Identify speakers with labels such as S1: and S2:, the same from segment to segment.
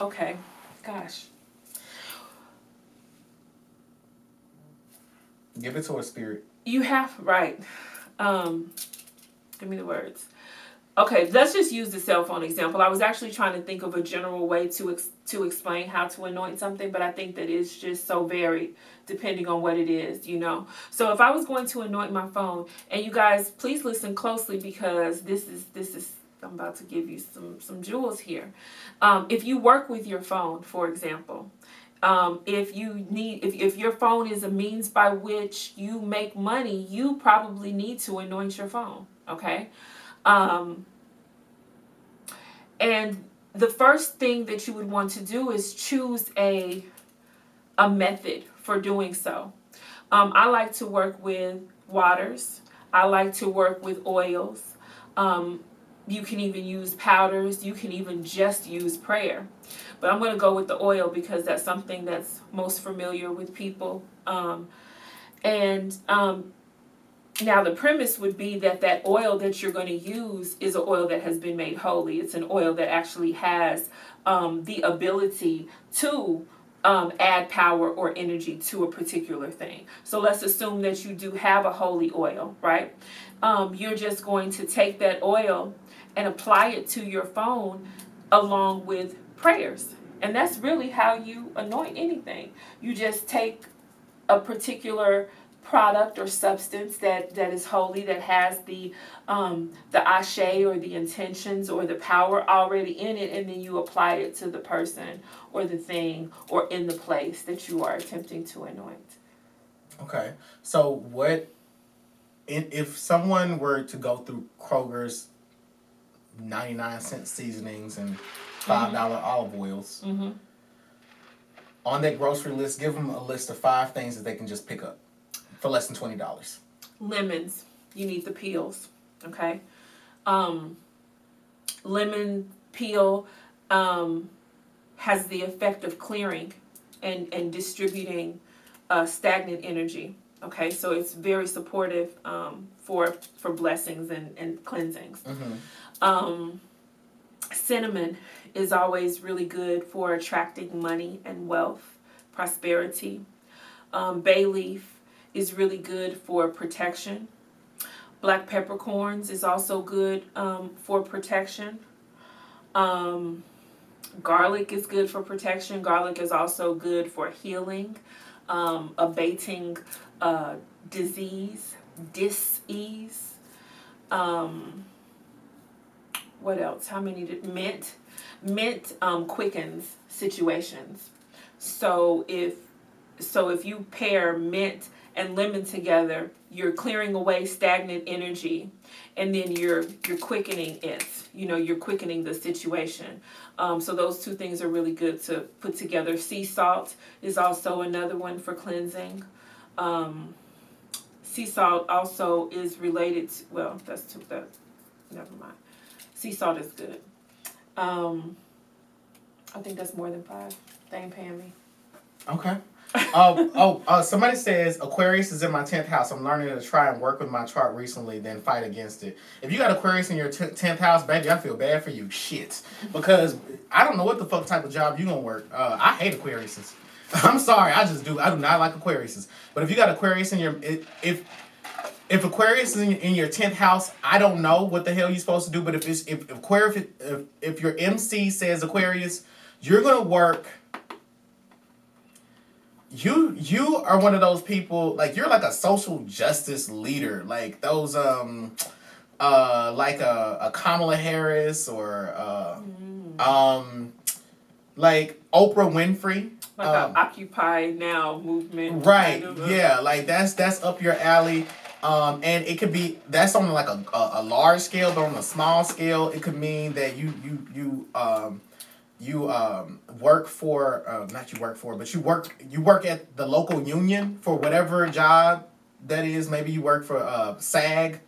S1: Okay. Gosh.
S2: Give it to a spirit.
S1: You have, right. Give me the words. Okay, let's just use the cell phone example. I was actually trying to think of a general way to explain how to anoint something, but I think that it's just so varied depending on what it is, you know. So if I was going to anoint my phone, and you guys, please listen closely because this is I'm about to give you some jewels here. If you work with your phone, for example, if your phone is a means by which you make money, you probably need to anoint your phone. Okay. And the first thing that you would want to do is choose a method for doing so. I like to work with waters. I like to work with oils. You can even use powders. You can even just use prayer. But I'm going to go with the oil because that's something that's most familiar with people. And now the premise would be that oil that you're going to use is an oil that has been made holy. It's an oil that actually has the ability to add power or energy to a particular thing. So let's assume that you do have a holy oil, right? You're just going to take that oil and apply it to your phone along with prayers. And that's really how you anoint anything. You just take a particular product or substance that is holy, that has the ashe or the intentions or the power already in it, and then you apply it to the person or the thing or in the place that you are attempting to anoint.
S2: Okay, so what if someone were to go through Kroger's 99-cent seasonings and $5 olive oils, on that grocery list, give them a list of 5 things that they can just pick up for less than $20.
S1: Lemons, you need the peels, okay? Lemon peel has the effect of clearing and distributing stagnant energy, okay? So it's very supportive for blessings and cleansings. Cinnamon is always really good for attracting money and wealth, prosperity. Bay leaf is really good for protection. Black peppercorns is also good for protection. Garlic is good for protection. Garlic is also good for healing, abating disease, dis-ease. What else? How many did mint? Mint quickens situations. So if you pair mint and lemon together, you're clearing away stagnant energy, and then you're quickening it. You know, you're quickening the situation. So those two things are really good to put together. Sea salt is also another one for cleansing. Sea salt also is related to, well, never mind. Sea salt is good. I think that's more than 5. They ain't paying me.
S2: Okay. Somebody says Aquarius is in my 10th house. I'm learning to try and work with my chart recently, then fight against it. If you got Aquarius in your 10th house, baby, I feel bad for you. Shit. Because I don't know what the fuck type of job you gonna work. I hate Aquariuses. I'm sorry, I just do. I do not like Aquariuses. But if you got Aquarius in your if Aquarius is in your 10th house, I don't know what the hell you're supposed to do. But if your MC says Aquarius, you're gonna work. You are one of those people, like, you're like a social justice leader, like those like a Kamala Harris or like Oprah Winfrey,
S1: like the Occupy Now movement,
S2: right? Kind of yeah, like that's up your alley. And it could be, that's on like a large scale, but on a small scale, it could mean that you work for, not you work for, but you work at the local union for whatever job that is. Maybe you work for SAG,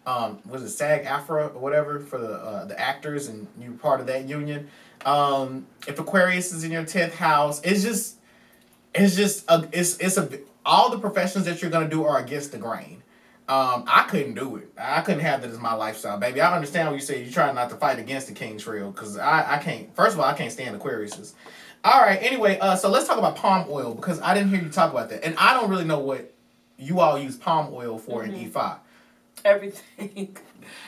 S2: what is it, SAG-AFTRA or whatever, for the actors, and you're part of that union. If Aquarius is in your 10th house, all the professions that you're gonna do are against the grain. I couldn't do it. I couldn't have that as my lifestyle, baby. I understand what you say. You're trying not to fight against the king trail because I can't. First of all, I can't stand Aquariuses. All right. Anyway, so let's talk about palm oil because I didn't hear you talk about that, and I don't really know what you all use palm oil for in E5.
S1: Everything.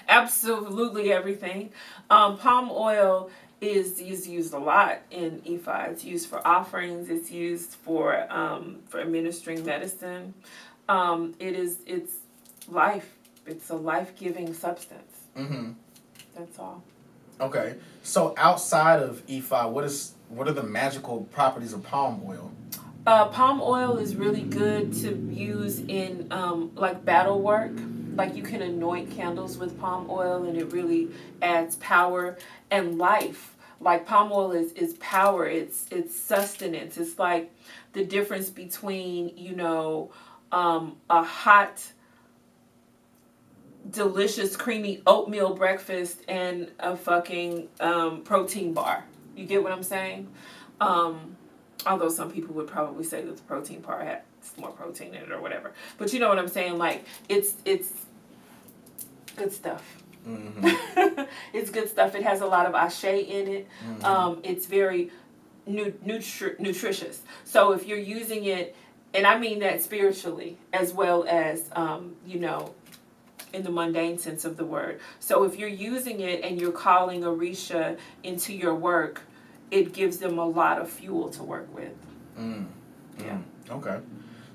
S1: Absolutely everything. Palm oil is used a lot in E5. It's used for offerings. It's used for administering medicine. It's life. It's a life-giving substance.
S2: Mm-hmm.
S1: That's all.
S2: Okay. So outside of E5, what are the magical properties of palm oil?
S1: Palm oil is really good to use in like battle work. Like you can anoint candles with palm oil and it really adds power and life. Like palm oil is power, it's sustenance. It's like the difference between, a hot, delicious, creamy oatmeal breakfast and a fucking protein bar. You get what I'm saying? Although some people would probably say that the protein bar has more protein in it or whatever. But you know what I'm saying? Like, it's good stuff. Mm-hmm. It's good stuff. It has a lot of ashe in it. Mm-hmm. It's very nutritious. So if you're using it, and I mean that spiritually as well as, in the mundane sense of the word. So if you're using it and you're calling Orisha into your work, it gives them a lot of fuel to work with. Yeah.
S2: Okay.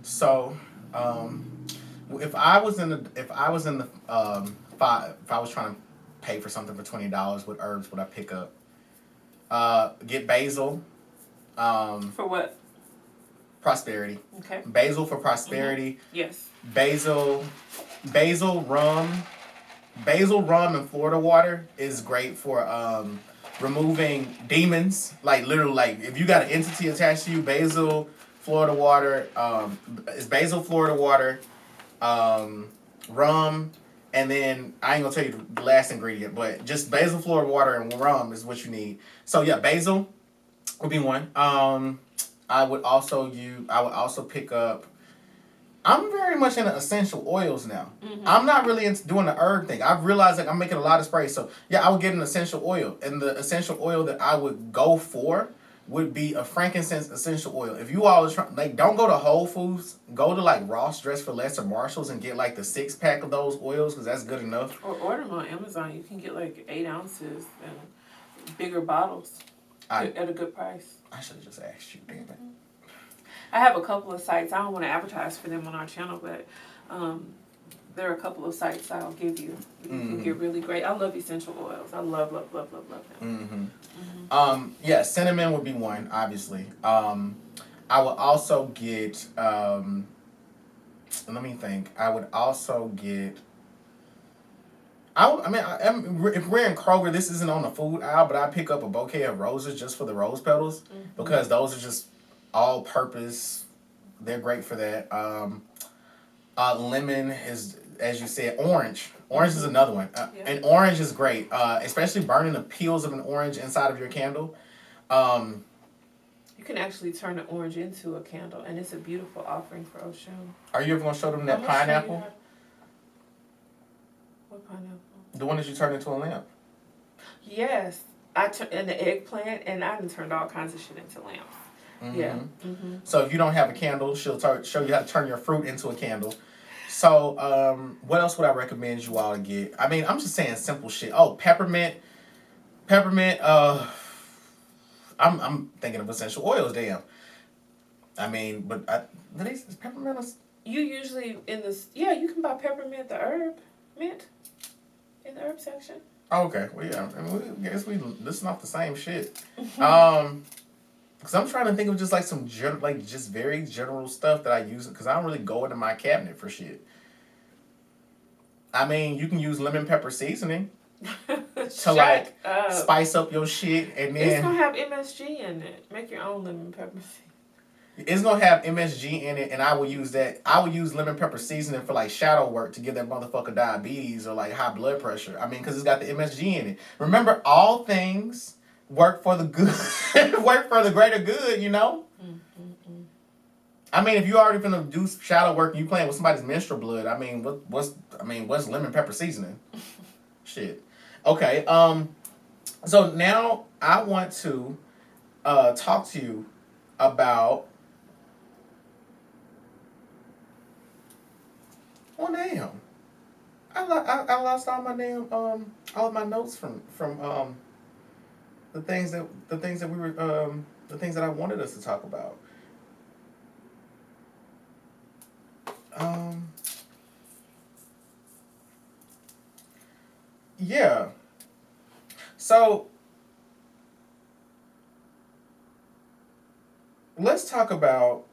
S2: So, if I was trying to pay for something for $20, what herbs would I pick up? Get basil.
S1: For what?
S2: Prosperity.
S1: Okay.
S2: Basil for prosperity.
S1: Mm-hmm. Yes.
S2: Basil rum and Florida water is great for removing demons. Like literally, like if you got an entity attached to you, basil, Florida water, it's basil, Florida water, rum, and then I ain't gonna tell you the last ingredient, but just basil, Florida water, and rum is what you need. So yeah, basil would be one. I would also pick up. I'm very much into essential oils now. Mm-hmm. I'm not really into doing the herb thing. I've realized like I'm making a lot of sprays. So yeah, I would get an essential oil. And the essential oil that I would go for would be a frankincense essential oil. If you all are trying, like, don't go to Whole Foods. Go to like Ross Dress for Less or Marshalls and get like the 6-pack of those oils because that's good enough.
S1: Or order them on Amazon. You can get like 8 ounces and bigger bottles at a good price.
S2: I should have just asked you, damn it.
S1: I have a couple of sites. I don't want to advertise for them on our channel, but there are a couple of sites I'll give you. You can get really great. I love essential oils. I love them.
S2: Yeah, cinnamon would be one, obviously. I would also get. Let me think. I would also get. If we're in Kroger, this isn't on the food aisle, but I pick up a bouquet of roses just for the rose petals because those are just all purpose. They're great for that. Lemon is, as you said, orange. Orange is another one. And orange is great, especially burning the peels of an orange inside of your candle.
S1: You can actually turn the orange into a candle, and it's a beautiful offering for Oshun.
S2: Are you ever going to show them that pineapple?
S1: What pineapple?
S2: The one that you turned into a lamp.
S1: Yes. And the eggplant, and I turned all kinds of shit into lamps. Mm-hmm. Yeah. Mm-hmm.
S2: So if you don't have a candle, she'll show you how to turn your fruit into a candle. So what else would I recommend you all to get? I mean, I'm just saying simple shit. Oh, peppermint. I'm thinking of essential oils. Damn. I mean, but is peppermint?
S1: You usually you can buy peppermint, the herb mint, in the herb section.
S2: Oh, okay. Well, yeah. I mean, I guess we listen off the same shit. Because I'm trying to think of just like some just very general stuff that I use because I don't really go into my cabinet for shit. I mean, you can use lemon pepper seasoning to spice up your shit, and then
S1: it's gonna have MSG in it. Make your own lemon pepper seasoning.
S2: It's gonna have MSG in it, and I will use that. I will use lemon pepper seasoning for like shadow work to give that motherfucker diabetes or like high blood pressure. I mean, because it's got the MSG in it. Remember, all things work for the good, work for the greater good, you know? I mean, if you already gonna do shadow work and you playing with somebody's menstrual blood, I mean, what's lemon pepper seasoning? Shit. Okay. So now I want to talk to you about. Oh damn! I lost all my damn all of my notes from the things that we were the things that I wanted us to talk about. Yeah. So let's talk about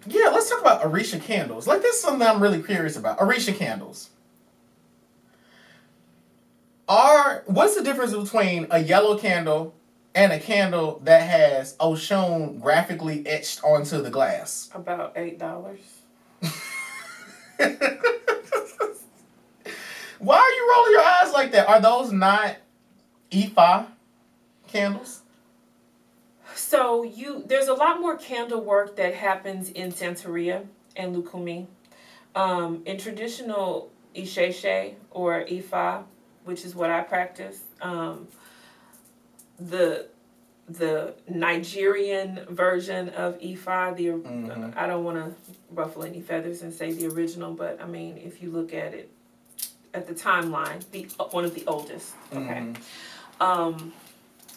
S2: Orisha candles. Like, this is something I'm really curious about. Orisha candles. What's the difference between a yellow candle and a candle that has Oshun graphically etched onto the glass?
S1: About $8.
S2: Why are you rolling your eyes like that? Are those not Ifa candles?
S1: So there's a lot more candle work that happens in Santeria and Lukumi. In traditional Isheshe or Ifa, which is what I practice, the Nigerian version of Ifa, I don't want to ruffle any feathers and say the original, but I mean, if you look at it at the timeline, one of the oldest. Okay.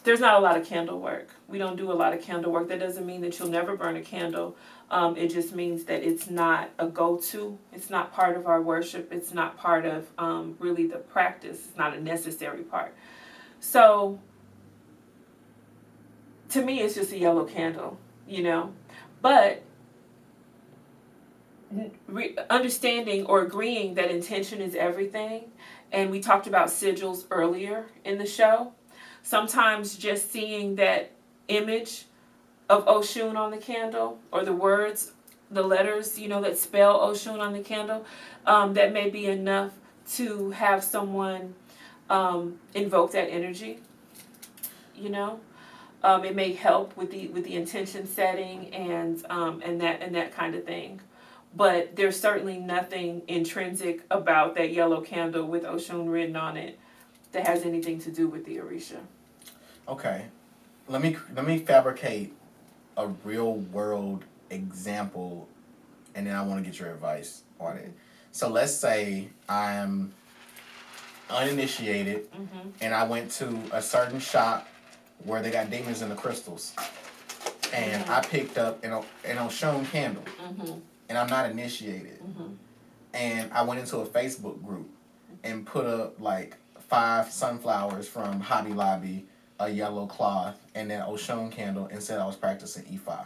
S1: There's not a lot of candle work. We don't do a lot of candle work. That doesn't mean that you'll never burn a candle. It just means that it's not a go-to. It's not part of our worship. It's not part of really the practice. It's not a necessary part. So to me, it's just a yellow candle, you know. But understanding or agreeing that intention is everything, and we talked about sigils earlier in the show. Sometimes just seeing that image of Oshun on the candle, or the words, the letters, you know, that spell Oshun on the candle, that may be enough to have someone invoke that energy. You know, it may help with the intention setting and that kind of thing. But there's certainly nothing intrinsic about that yellow candle with Oshun written on it that has anything to do with the Orisha. Okay.
S2: Let me fabricate a real world example, and then I want to get your advice on it. So let's say I'm uninitiated, and I went to a certain shop where they got demons in the crystals, and I picked up an Oshun candle, and I'm not initiated, and I went into a Facebook group and put up like 5 sunflowers from Hobby Lobby, a yellow cloth, and then Oshun candle, and said I was practicing Ifa.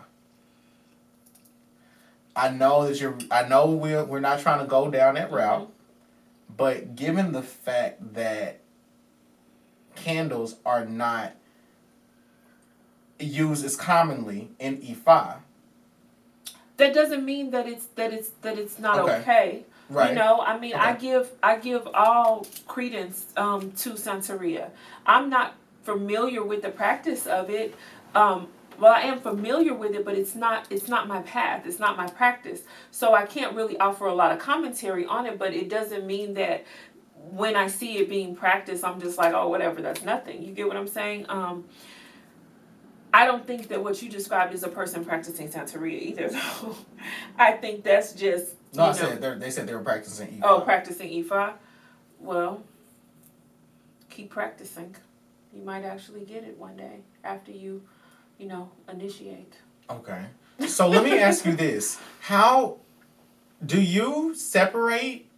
S2: I know we're not trying to go down that route, but given the fact that candles are not used as commonly in Ifa,
S1: that doesn't mean that it's not okay. Right. You know, I mean, okay. I give all credence to Santeria. I'm not familiar with the practice of it. Well, I am familiar with it, but it's not my path. It's not my practice. So I can't really offer a lot of commentary on it, but it doesn't mean that when I see it being practiced, I'm just like, oh, whatever, that's nothing. You get what I'm saying? I don't think that what you described is a person practicing Santeria either, though. I think that's just...
S2: No, they said they were practicing Ifa.
S1: Oh, practicing Ifa? Well, keep practicing. You might actually get it one day after you initiate.
S2: Okay. So let me ask you this. How do you separate,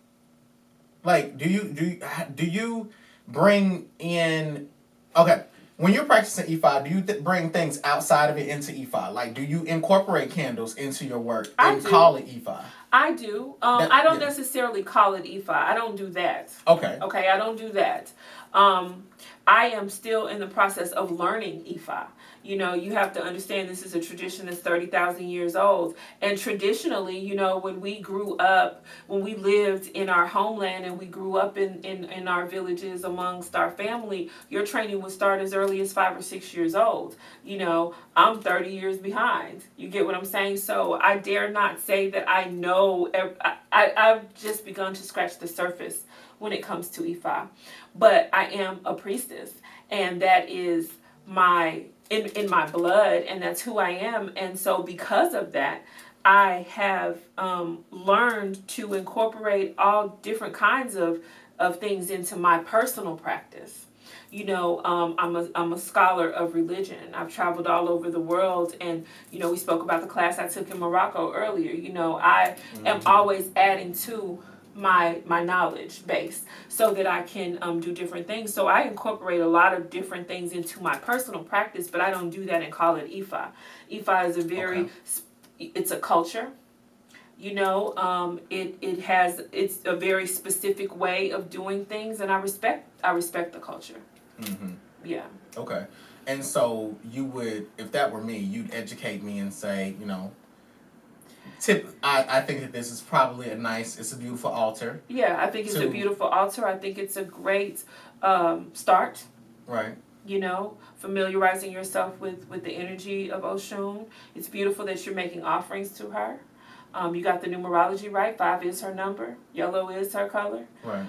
S2: like, do you bring in, okay, when you're practicing Ifa, do you bring things outside of it into Ifa? Like, do you incorporate candles into your work and call it Ifa?
S1: I do. I don't necessarily call it Ifa. I don't do that.
S2: Okay.
S1: Okay, I don't do that. I am still in the process of learning Ifa. You know, you have to understand this is a tradition that's 30,000 years old. And traditionally, you know, when we grew up, when we lived in our homeland and we grew up in our villages amongst our family, your training would start as early as 5 or 6 years old. You know, I'm 30 years behind. You get what I'm saying? So I dare not say that I know. I've just begun to scratch the surface when it comes to Ifa. But I am a priestess, and that is my in my blood, and that's who I am. And so because of that, I have learned to incorporate all different kinds of things into my personal practice. You know, I'm a scholar of religion. I've traveled all over the world, and you know, we spoke about the class I took in Morocco earlier. You know, I am always adding to my knowledge base so that I can do different things. So I incorporate a lot of different things into my personal practice, but I don't do that and call it Ifa. Ifa is a very it's a culture. You know, it's a very specific way of doing things, and I respect the culture. Yeah.
S2: Okay. And so you would, if that were me, you'd educate me and say, you know, I think that this is probably it's a beautiful altar.
S1: Yeah, I think it's a beautiful altar. I think it's a great start.
S2: Right.
S1: You know, familiarizing yourself with the energy of Oshun. It's beautiful that you're making offerings to her. You got the numerology right. 5 is her number. Yellow is her color.
S2: Right.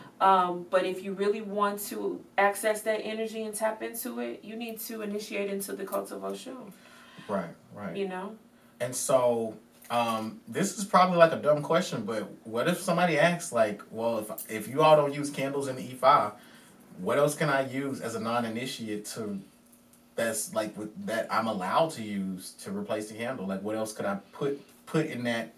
S1: But if you really want to access that energy and tap into it, you need to initiate into the cult of Oshun.
S2: Right. Right.
S1: You know.
S2: And so, this is probably like a dumb question, but what if somebody asks, like, well, if you all don't use candles in the Ifa, what else can I use as a non-initiate that I'm allowed to use to replace the candle? Like, what else could I put in that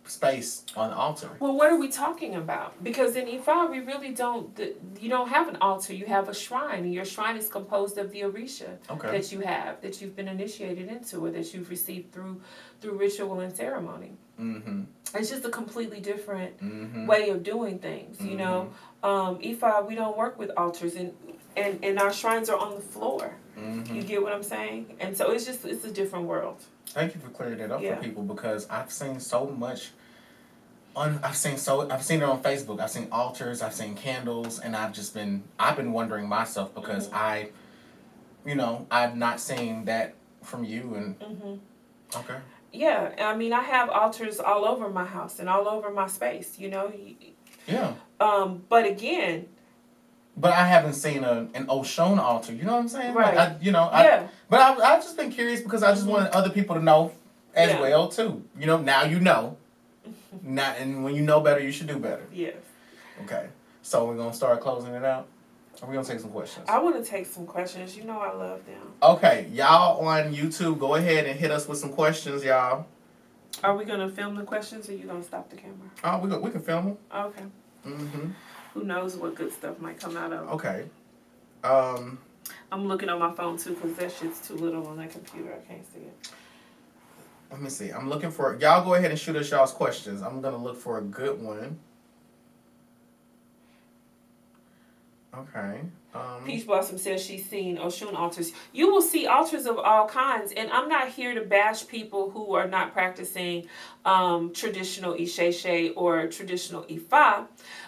S2: space on the altar?
S1: Well, what are we talking about? Because in Ifa, we really you don't have an altar, you have a shrine, and your shrine is composed of the Orisha that you've been initiated into, or that you've received through ritual and ceremony. It's just a completely different way of doing things, you know. Ifa, we don't work with altars, and our shrines are on the floor. You get what I'm saying? And so it's a different world.
S2: Thank you for clearing that up for people, because I've seen so much. I've seen it on Facebook. I've seen altars. I've seen candles, and I've been wondering myself, because I've not seen that from you. And okay.
S1: Yeah, I mean, I have altars all over my house and all over my space. You know.
S2: Yeah.
S1: But again.
S2: But I haven't seen an Oshun altar. You know what I'm saying?
S1: Right.
S2: Like, but I've just been curious, because I just wanted other people to know as well too. You know, now you know. And when you know better, you should do better.
S1: Yes.
S2: Okay. So we're gonna start closing it out. Or we're gonna take some questions.
S1: I want to take some questions. You know I love them.
S2: Okay, y'all on YouTube, go ahead and hit us with some questions, y'all.
S1: Are we gonna film the questions, or you gonna stop the camera?
S2: Oh, we can film them.
S1: Okay. Who knows what good stuff might come out of it.
S2: Okay.
S1: I'm looking on my phone too, because that shit's too little on that computer. I can't see it.
S2: Let me see. I'm looking for... Y'all go ahead and shoot us y'all's questions. I'm going to look for a good one. Okay.
S1: Peach Blossom says she's seen Oshun altars. You will see altars of all kinds, and I'm not here to bash people who are not practicing traditional Isheshe or traditional Ifa.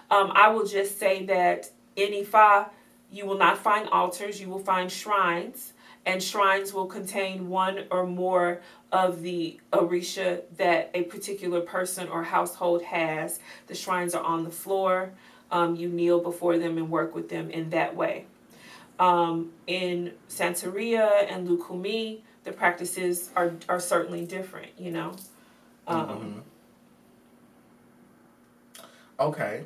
S1: I will just say that in Ifa, you will not find altars. You will find shrines, and shrines will contain one or more of the Orisha that a particular person or household has. The shrines are on the floor. You kneel before them and work with them in that way. In Santeria and Lukumi, the practices are certainly different, you know.
S2: Okay.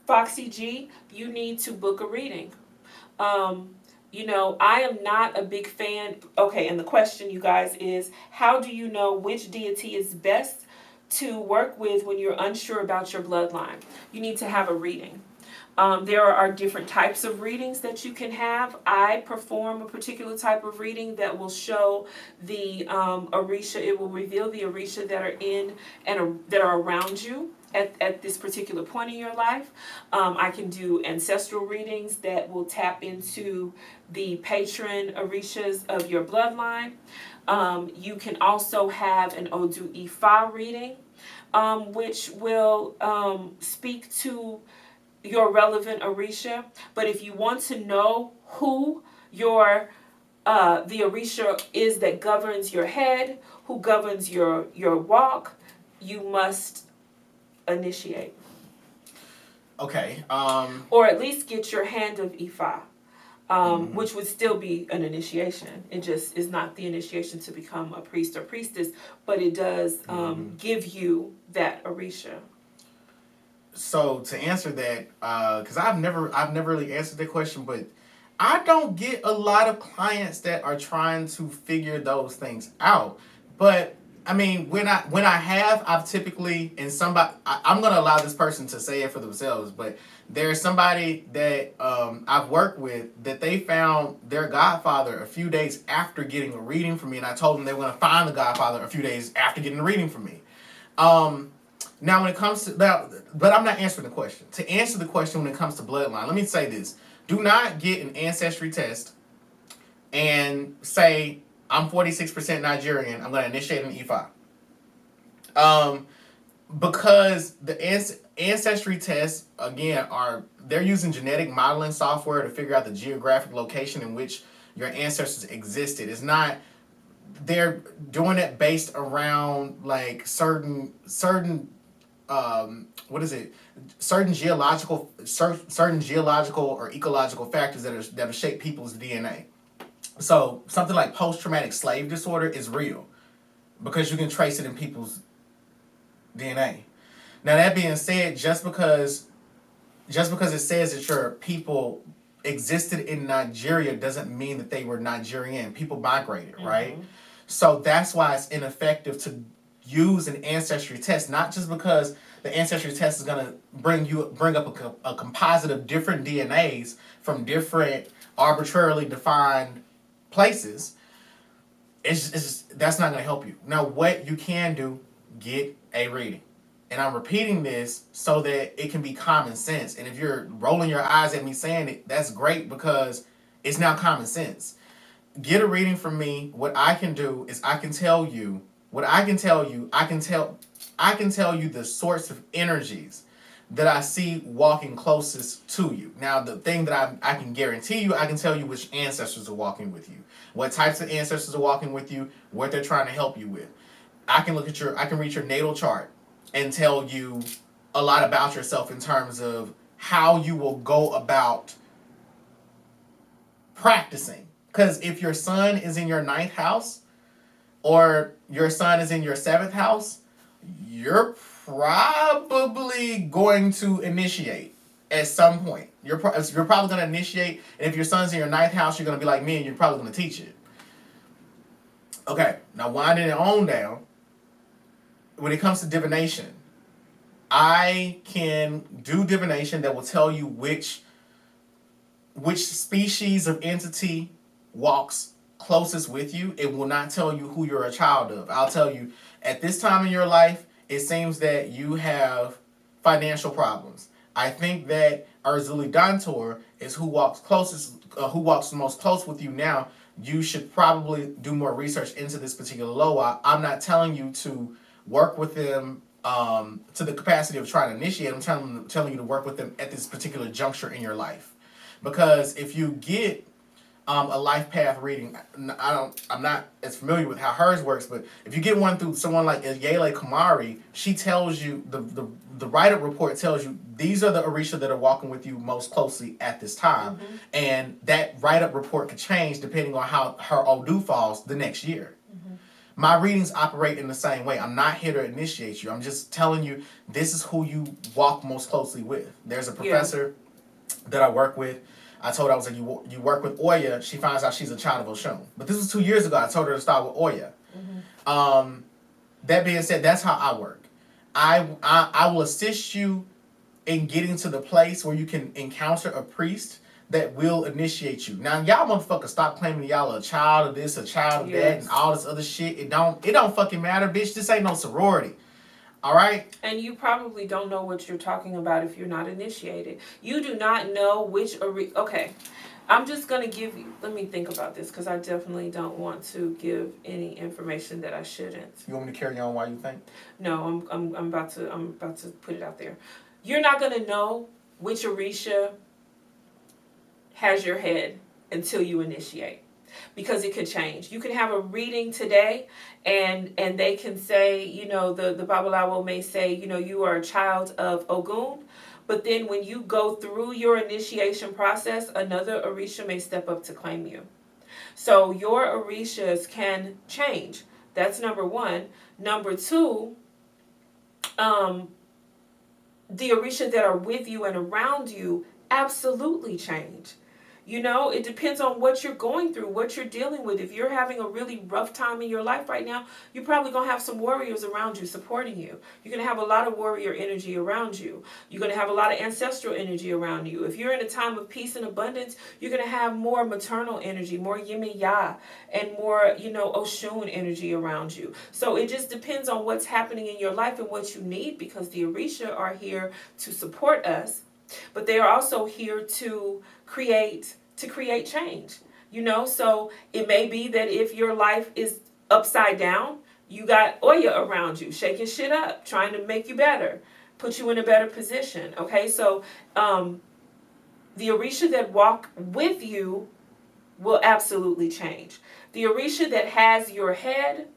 S1: Foxy G, you need to book a reading. You know, I am not a big fan. Okay, and the question, you guys, is how do you know which deity is best to work with when you're unsure about your bloodline? You need to have a reading. There are different types of readings that you can have. I perform a particular type of reading that will show the Orisha. It will reveal the Orisha that are in and that are around you at this particular point in your life. I can do ancestral readings that will tap into the patron orishas of your bloodline. You can also have an Odu Ifa reading, which will speak to your relevant orisha. But if you want to know who your the orisha is that governs your head, who governs your walk, you must initiate.
S2: Okay.
S1: Or at least get your hand of Ifa, which would still be an initiation. It just is not the initiation to become a priest or priestess, but it does give you that orisha.
S2: So to answer that, because I've never really answered that question, but I don't get a lot of clients that are trying to figure those things out. But I mean, when I have, I've typically, and I'm gonna allow this person to say it for themselves, but there's somebody that I've worked with that they found their godfather a few days after getting a reading from me, and I told them they were gonna find the godfather a few days after getting a reading from me. Now, when it comes to that, but I'm not answering the question. To answer the question when it comes to bloodline, let me say this. Do not get an ancestry test and say, I'm 46% Nigerian, I'm going to initiate an Ifa. Because the ancestry tests, again, they're using genetic modeling software to figure out the geographic location in which your ancestors existed. It's not, they're doing it based around like certain geological or ecological factors that have shaped people's DNA. So something like post-traumatic slave disorder is real because you can trace it in people's DNA. Now that being said, just because it says that your people existed in Nigeria doesn't mean that they were Nigerian. People migrated, right? So that's why it's ineffective to use an ancestry test, not just because the ancestry test is going to bring up a composite of different DNAs from different arbitrarily defined places. It's just, that's not going to help you. Now, what you can do, get a reading. And I'm repeating this so that it can be common sense. And if you're rolling your eyes at me saying it, that's great because it's now common sense. Get a reading from me. What I can do is I can tell you the sorts of energies that I see walking closest to you. Now, the thing that I can guarantee you, I can tell you which ancestors are walking with you, what types of ancestors are walking with you, what they're trying to help you with. I can read your natal chart and tell you a lot about yourself in terms of how you will go about practicing. Because if your sun is in your 9th house or your sun is in your 7th house, you're probably going to initiate at some point. You're probably going to initiate, and if your son's in your 9th house, you're going to be like me, and you're probably going to teach it. Okay, now winding it on down, when it comes to divination, I can do divination that will tell you which species of entity walks closest with you. It will not tell you who you're a child of. I'll tell you, at this time in your life, it seems that you have financial problems. I think that Arzuli Dantor is who walks most close with you now. You should probably do more research into this particular Loa. I'm not telling you to work with them to the capacity of trying to initiate. I'm telling you to work with them at this particular juncture in your life. Because if you get a life path reading, I'm not as familiar with how hers works, but if you get one through someone like Yele Kamari, she tells you, the write-up report tells you these are the Orisha that are walking with you most closely at this time. Mm-hmm. And that write-up report could change depending on how her Odu falls the next year. Mm-hmm. My readings operate in the same way. I'm not here to initiate you. I'm just telling you this is who you walk most closely with. There's a professor that I work with. I told her, I was like, you work with Oya. She finds out she's a child of Oshun. But this was 2 years ago. I told her to start with Oya. Mm-hmm. That being said, that's how I work. I will assist you in getting to the place where you can encounter a priest that will initiate you. Now, y'all motherfuckers stop claiming y'all a child of this, a child of that, and all this other shit. It don't fucking matter, bitch. This ain't no sorority. All right?
S1: And you probably don't know what you're talking about if you're not initiated. You do not know which okay. I'm just gonna give you. Let me think about this because I definitely don't want to give any information that I shouldn't.
S2: You want me to carry on while you think?
S1: No, I'm about to put it out there. You're not gonna know which Orisha has your head until you initiate, because it could change. You can have a reading today, and they can say, you know, the Babalawo may say, you know, you are a child of Ogun. But then when you go through your initiation process, another Orisha may step up to claim you. So your Orishas can change. That's number one. Number two, the Orisha that are with you and around you absolutely change. You know, it depends on what you're going through, what you're dealing with. If you're having a really rough time in your life right now, you're probably going to have some warriors around you supporting you. You're going to have a lot of warrior energy around you. You're going to have a lot of ancestral energy around you. If you're in a time of peace and abundance, you're going to have more maternal energy, more Yimi Ya, and more, you know, Oshun energy around you. So it just depends on what's happening in your life and what you need, because the Orisha are here to support us, but they are also here to create change. You know, so it may be that if your life is upside down, you got Oya around you shaking shit up, trying to make you better, put you in a better position. Okay, so the Orisha that walk with you will absolutely change. The Orisha that has your head,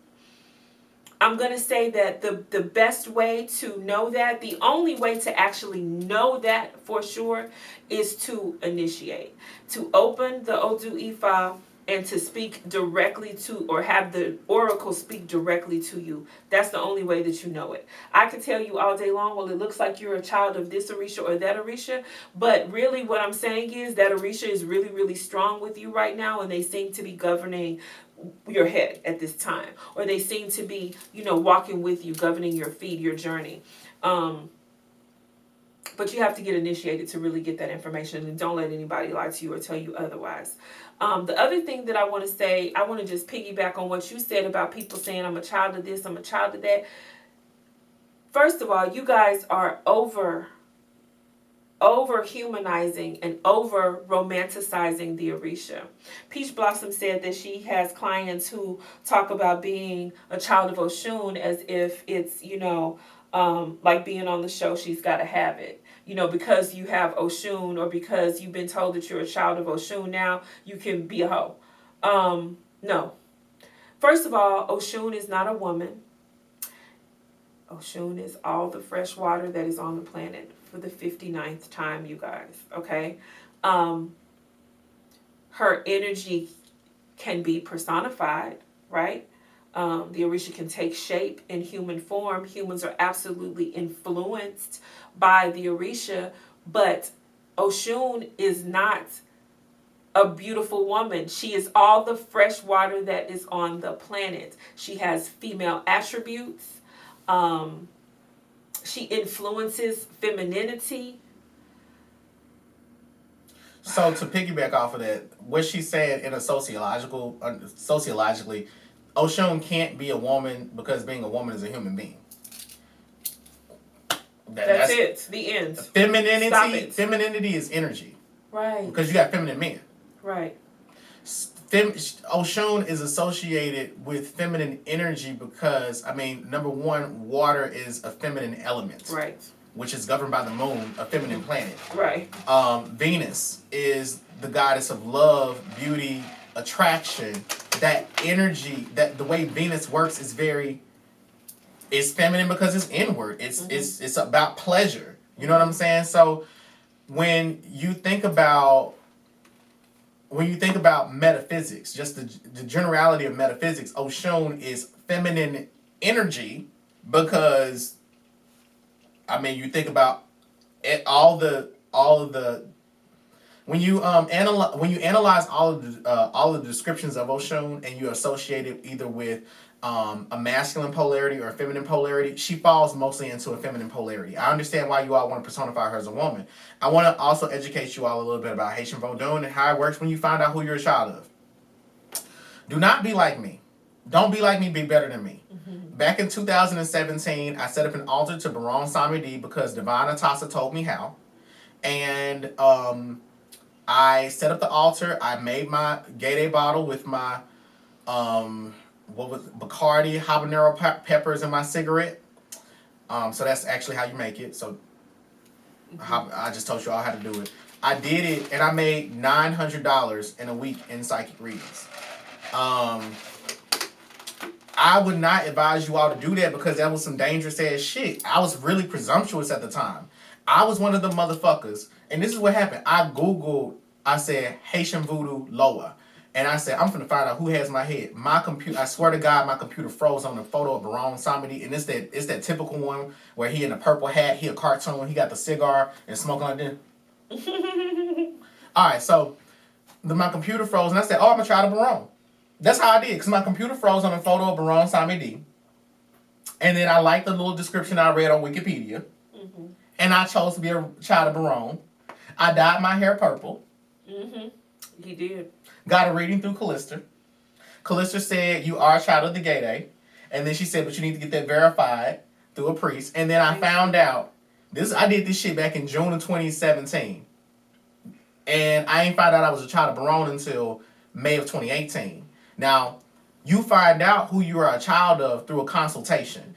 S1: I'm going to say that the best way to know that, the only way to actually know that for sure, is to initiate, to open the Odu Ifa and to speak directly to, or have the oracle speak directly to you. That's the only way that you know it. I could tell you all day long, well, it looks like you're a child of this Orisha or that Orisha, but really what I'm saying is that Orisha is really, really strong with you right now, and they seem to be governing your head at this time, or they seem to be, you know, walking with you, governing your feet, your journey. But you have to get initiated to really get that information, and don't let anybody lie to you or tell you otherwise. The other thing that I want to say, I want to just piggyback on what you said about people saying, I'm a child of this, I'm a child of that. First of all, you guys are over humanizing and over romanticizing the Orisha. Peach Blossom said that she has clients who talk about being a child of Oshun as if it's, you know, like being on the show, she's got to have it. You know, because you have Oshun, or because you've been told that you're a child of Oshun, now you can be a hoe. No. First of all, Oshun is not a woman. Oshun is all the fresh water that is on the planet for the 59th time, you guys. Okay? Her energy can be personified, right? The Orisha can take shape in human form. Humans are absolutely influenced by the Orisha, but Oshun is not a beautiful woman. She is all the fresh water that is on the planet. She has female attributes. She influences femininity.
S2: So to piggyback off of that, what she said in a sociologically, Oshun can't be a woman because being a woman is a human being.
S1: That's it. The end.
S2: Femininity is energy.
S1: Right.
S2: Because you got feminine men.
S1: Right.
S2: Oshun is associated with feminine energy because, I mean, number one, water is a feminine element.
S1: Right.
S2: Which is governed by the moon, a feminine planet.
S1: Right.
S2: Venus is the goddess of love, beauty, attraction. That energy, that the way Venus works is it's feminine because it's inward. It's about pleasure. You know what I'm saying? So when you think about metaphysics, just the generality of metaphysics, Oshun is feminine energy because, I mean, you think about all of the when you analyze all of the descriptions of Oshun and you associate it either with a masculine polarity or a feminine polarity, she falls mostly into a feminine polarity. I understand why you all want to personify her as a woman. I want to also educate you all a little bit about Haitian Vodun and how it works when you find out who you're a child of. Do not be like me. Don't be like me, be better than me. Back in 2017, I set up an altar to Barone Samedi because Divine Atasa told me how. And I set up the altar. I made my Gatorade bottle with my Bacardi habanero peppers in my cigarette. So that's actually how you make it. So I just told you all how to do it. I did it, and I made $900 in a week in psychic readings. I would not advise you all to do that because that was some dangerous ass shit. I was really presumptuous at the time. I was one of the motherfuckers, and this is what happened. I Googled, I said, Haitian voodoo Loa. And I said, I'm finna find out who has my head. My computer, I swear to God, my computer froze on the photo of Barone Samedi. And it's that typical one where he in a purple hat, he a cartoon, he got the cigar and smoking like this. Alright, so my computer froze, and I said, oh, I'm gonna try the Barone. That's how I did, because my computer froze on a photo of Barone Samedi. And then I liked the little description I read on Wikipedia. And I chose to be a child of Barone. I dyed my hair purple.
S1: You did.
S2: Got a reading through Callista. Callista said, you are a child of the Gay Day. And then she said, but you need to get that verified through a priest. And then I found out, I did this shit back in June of 2017. And I ain't found out I was a child of Barone until May of 2018. Now, you find out who you are a child of through a consultation.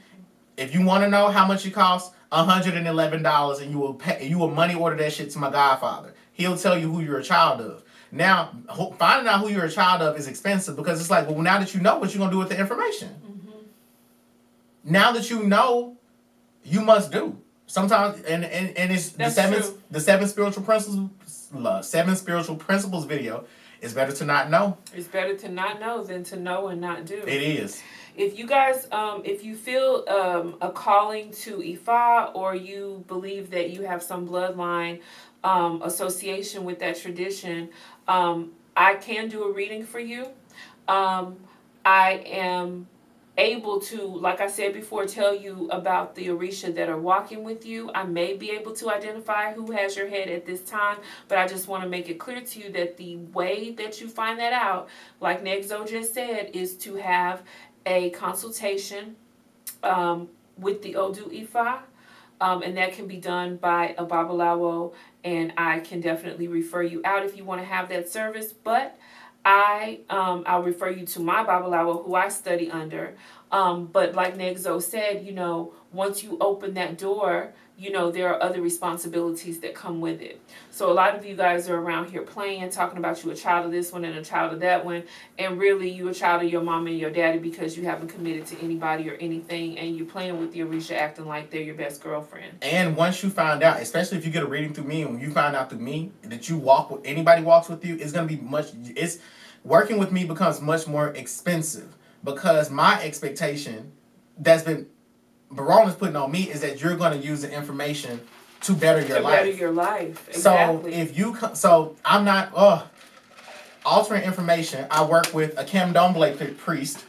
S2: If you want to know how much it costs, $111, and you will money order that shit to my godfather. He'll tell you who you're a child of. Now, finding out who you're a child of is expensive because it's like, well, now that you know, what you gonna do with the information? Now that you know, you must do. Sometimes, and it's
S1: That's
S2: the seven spiritual principles video. It's better to not know.
S1: It's better to not know than to know and not do.
S2: It is.
S1: If you guys, if you feel a calling to Ifa, or you believe that you have some bloodline association with that tradition, I can do a reading for you. I am able to, like I said before, tell you about the Orisha that are walking with you. I may be able to identify who has your head at this time, but I just want to make it clear to you that the way that you find that out, like Negzo just said, is to have a consultation with the Odu Ifa, and that can be done by a Babalawo, and I can definitely refer you out if you want to have that service. But I'll refer you to my Babalawo, who I study under. But like Negzo said, once you open that door, there are other responsibilities that come with it. So a lot of you guys are around here playing, talking about you a child of this one and a child of that one, and really you a child of your mom and your daddy because you haven't committed to anybody or anything, and you're playing with the Orisha acting like they're your best girlfriend. And
S2: once you find out, especially if you get a reading through me, and when you find out through me that anybody walks with you, it's going to be working with me becomes much more expensive because my expectation that's been Barone is putting on me is that you're going to use the information to better your life.
S1: Better your life. Exactly.
S2: So I'm not altering information. I work with a Candomblé priest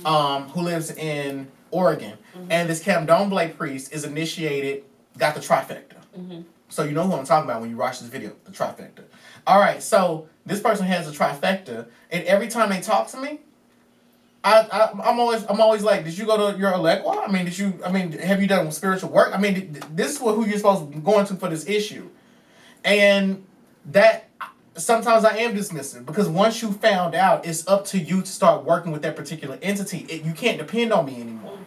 S2: who lives in Oregon, and this Candomblé priest is got the trifecta. So you know who I'm talking about when you watch this video, the trifecta. All right, so this person has a trifecta, and every time they talk to me, I'm always like, did you go to your Alekwa? Have you done spiritual work? This is who you're supposed to be going to for this issue. And that, sometimes I am dismissive, because once you found out, it's up to you to start working with that particular entity. You can't depend on me anymore.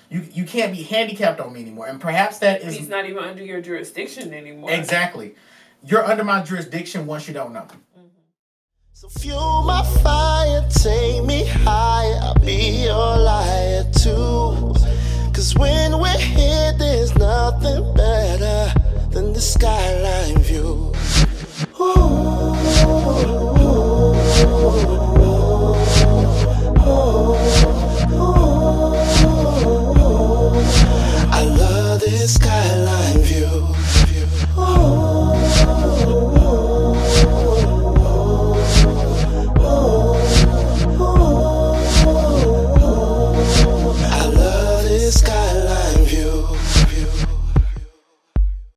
S2: You can't be handicapped on me anymore. And perhaps that is...
S1: He's not even under your jurisdiction anymore.
S2: Exactly. You're under my jurisdiction once you don't know.
S3: So fuel my fire, take me higher, I'll be your liar too. 'Cause when we're here, there's nothing better.